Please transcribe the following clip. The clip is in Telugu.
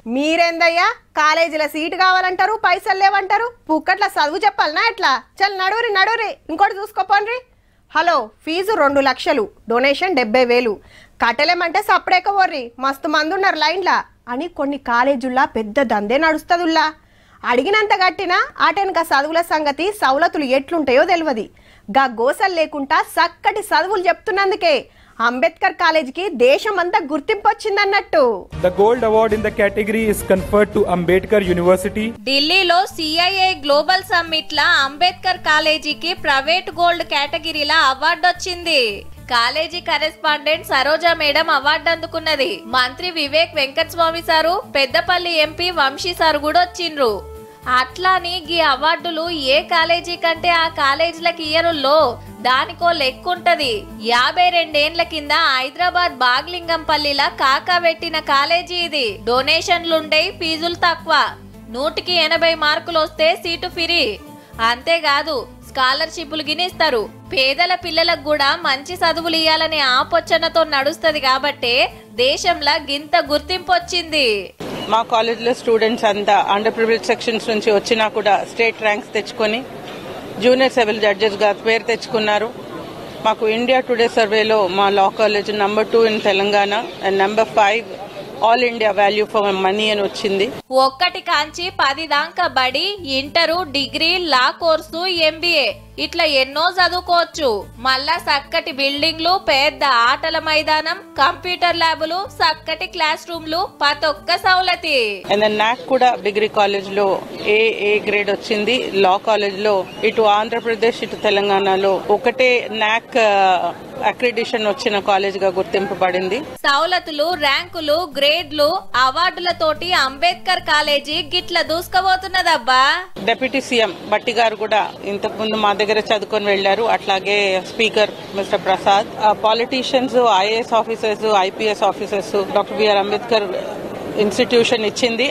మీరేందయ్యా కాలేజీల సీటు కావాలంటారు, పైసలు లేవంటారు, పుక్కట్ల చదువు చెప్పాలనా ఎట్లా? చల్ నడురి ఇంకోటి చూసుకోపోండ్రి. హలో, ఫీజు 2 లక్షలు, డొనేషన్ 70,000, కట్టలేమంటే సప్పుడేకపోర్రి, మస్తు మంది ఉన్నారు లైన్లా అని కొన్ని కాలేజీల్లో పెద్ద దందే నడుస్తుందిలా. అడిగినంత గట్టినా ఆటెనక చదువుల సంగతి సౌలతులు ఎట్లుంటాయో తెలియదు. గా గోసలు లేకుండా చక్కటి చదువులు చెప్తున్నందుకే అంబేద్కర్ కాలేజీకి దేశమంతా గుర్తింపు వచ్చిందన్నట్టు. The gold award in the category is conferred to Ambedkar University. ఢిల్లీలో CIA గ్లోబల్ సమ్మిట్ లా అంబేద్కర్ కాలేజీకి ప్రైవేట్ గోల్డ్ కేటగిరీలా అవార్డు వచ్చింది. College correspondent Saroja madam award అందుకున్నది. మంత్రి Vivek Venkataswamy sir, Peddapalli MP Vamshi sir కూడా వచ్చిండ్రు. అట్లాని గీ అవార్డులు ఏ కాలేజీ కంటే ఆ కాలేజీలకు ఇయ్యరుల్లో దానికో లెక్కుంటది. 52 ఏండ్ల కింద హైదరాబాద్ బాగ్లింగంపల్లిలా కాకా పెట్టిన కాలేజీ ఇది. డొనేషన్లుండే, ఫీజులు తక్కువ, 100కి 80 మార్కులు వస్తే సీటు ఫ్రీ. అంతేకాదు స్కాలర్షిప్లు గినిస్తారు. పేదల పిల్లలకు కూడా మంచి చదువులు ఇయ్యాలనే ఆలోచనతో నడుస్తది కాబట్టి దేశంలో గింత గుర్తింపు వచ్చింది. మా కాలేజీలో స్టూడెంట్స్ అంతా అండర్ ప్రివిలేజ్ సెక్షన్స్ నుంచి వచ్చినా కూడా స్టేట్ ర్యాంక్స్ తెచ్చుకొని జూనియర్ సివిల్ జడ్జెస్గా పేరు తెచ్చుకున్నారు. మాకు ఇండియా టుడే సర్వేలో మా law college number 2 in Telangana and number 5 all India value for money అని వచ్చింది. 1 కాంచి 10 దాకా బడి, inter, degree, law course, MBA ఇట్లా ఎన్నో చదువుకోవచ్చు. మళ్ళా చక్కటి బిల్డింగ్లు, పెద్ద ఆటల మైదానం, కంప్యూటర్ ల్యాబులు, చక్కటి క్లాస్ రూమ్లు, ప్రతొక్క సౌలతి. నాక్ కూడా డిగ్రీ కాలేజ్ లో ఏ గ్రేడ్ వచ్చింది. లా కాలేజ్ లో ఇటు ఆంధ్రప్రదేశ్ ఇటు తెలంగాణలో ఒకటే నాక్ అక్రిడిషన్ వచ్చిన కాలేజ్ గా గుర్తింపబడింది. సౌలతులు, ర్యాంకులు, గ్రేడ్లు, అవార్డులతోటి అంబేద్కర్ కాలేజీ గిట్ల దూసుకుపోతున్నదబ్బా. డిప్యూటీ సీఎం బట్టి గారు కూడా ఇంతకు ముందు మా దగ్గర చదువుకొని వెళ్లారు. అట్లాగే speaker mister Prasad, politicians, IAS officers, IPS officers doctor BR Ambedkar institution ఇచ్చింది.